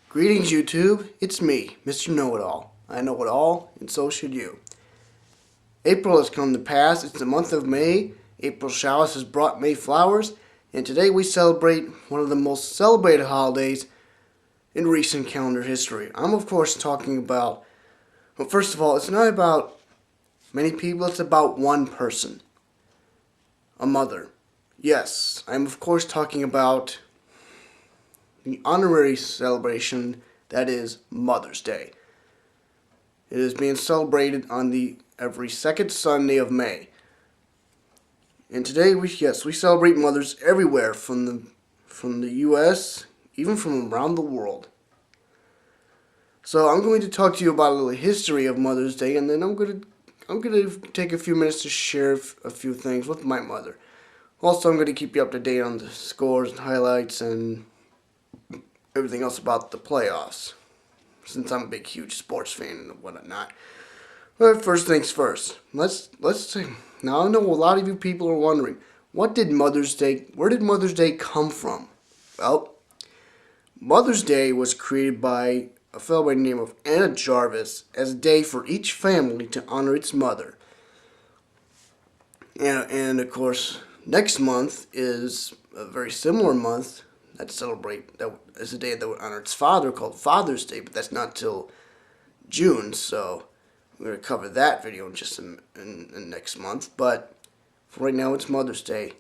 Greetings YouTube, it's me, Mr. Know-It-All. I know it all, and so should you. April has come to pass, it's the month of May, April showers has brought May flowers, and today we celebrate one of the most celebrated holidays in recent calendar history. I'm of course talking about, well first of all, it's not about many people, it's about one person. A mother. Yes, I'm of course talking about the honorary celebration that is Mother's Day. It is being celebrated on every second Sunday of May. And today we celebrate mothers everywhere from the US, even from around the world. So I'm going to talk to you about a little history of Mother's Day, and then I'm going to take a few minutes to share a few things with my mother. Also, I'm going to keep you up to date on the scores and highlights and everything else about the playoffs, since I'm a big, huge sports fan and whatnot. But first things first, let's see. Now I know a lot of you people are wondering, where did Mother's Day come from? Well, Mother's Day was created by a fellow by the name of Anna Jarvis as a day for each family to honor its mother. And of course, next month is a very similar month that is a day that would honor its father, called Father's Day, but that's not till June, so we're going to cover that video in next month. But for right now, it's Mother's Day.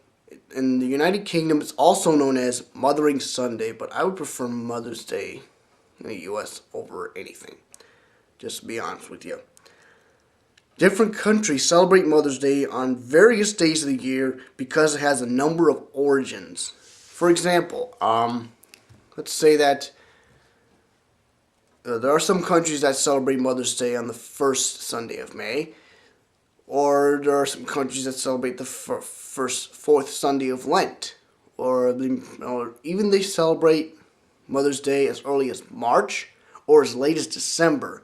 In the United Kingdom, it's also known as Mothering Sunday, but I would prefer Mother's Day in the US over anything, just to be honest with you. Different countries celebrate Mother's Day on various days of the year because it has a number of origins. For example, let's say that there are some countries that celebrate Mother's Day on the first Sunday of May, or there are some countries that celebrate the fourth Sunday of Lent, or even they celebrate Mother's Day as early as March or as late as December.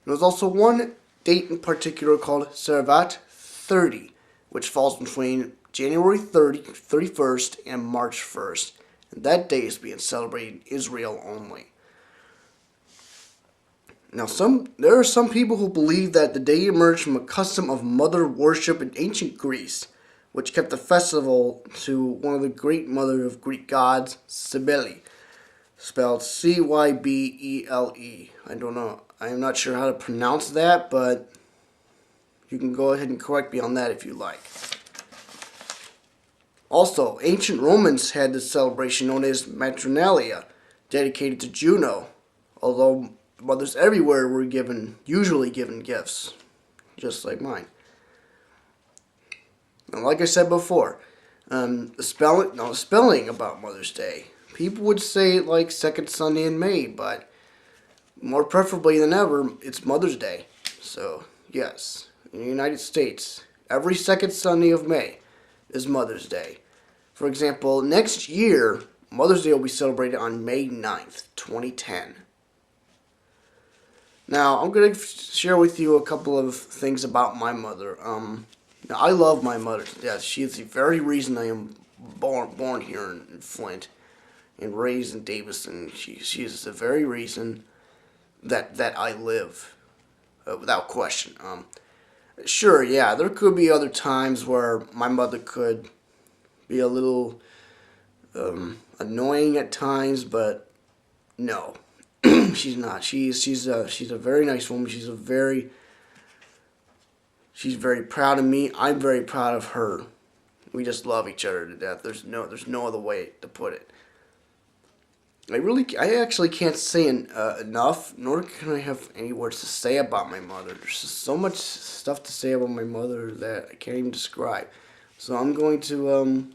There's also one date in particular called Servat 30, which falls between January 31st and March 1st. And that day is being celebrated in Israel only. Now, there are some people who believe that the day emerged from a custom of mother worship in ancient Greece, which kept the festival to one of the great mother of Greek gods, Cybele, spelled Cybele. I don't know. I am not sure how to pronounce that, but you can go ahead and correct me on that if you like. Also, ancient Romans had this celebration known as Matronalia, dedicated to Juno, although mothers everywhere were usually given gifts, just like mine. And like I said before, the spelling about Mother's Day. People would say it like second Sunday in May, but more preferably than ever, it's Mother's Day. So, yes, in the United States, every second Sunday of May is Mother's Day. For example, next year, Mother's Day will be celebrated on May 9th, 2010. Now, I'm going to share with you a couple of things about my mother. Now, I love my mother to death. She is the very reason I am born here in Flint and raised in Davison. She is the very reason that I live, without question. Sure, yeah, there could be other times where my mother could be a little annoying at times, but no, she's not. She's a very nice woman. She's very proud of me. I'm very proud of her. We just love each other to death. There's no other way to put it. I actually can't say enough, nor can I have any words to say about my mother. There's just so much stuff to say about my mother that I can't even describe. So I'm going to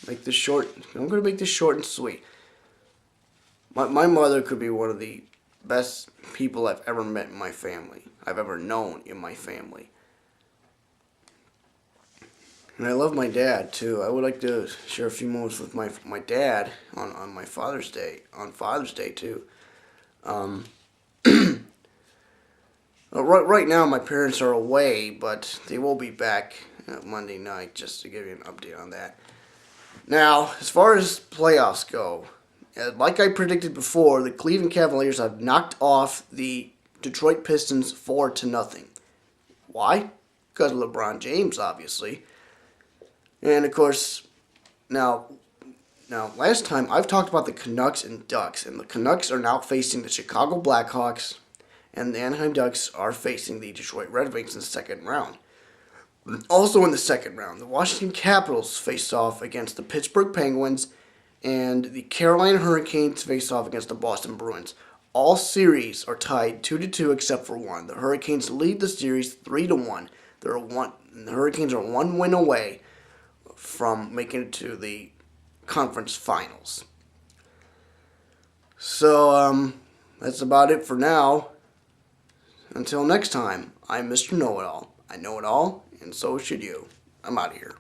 make this short. I'm going to make this short and sweet. My mother could be one of the best people I've ever met in my family. I've ever known in my family. And I love my dad too. I would like to share a few moments with my dad on my Father's Day, too. Right now my parents are away, but they will be back Monday night, just to give you an update on that. Now, as far as playoffs go, Like I predicted before, the Cleveland Cavaliers have knocked off the Detroit Pistons 4-0. Why? Because of LeBron James, obviously. And of course, now last time I've talked about the Canucks and Ducks, and the Canucks are now facing the Chicago Blackhawks, and the Anaheim Ducks are facing the Detroit Red Wings in the second round. Also in the second round, the Washington Capitals face off against the Pittsburgh Penguins, and the Carolina Hurricanes face off against the Boston Bruins. All series are tied 2-2 except for one. The Hurricanes lead the series 3-1. The Hurricanes are one win away from making it to the conference finals. So, that's about it for now. Until next time, I'm Mr. Know-It-All. I know it all, and so should you. I'm out of here.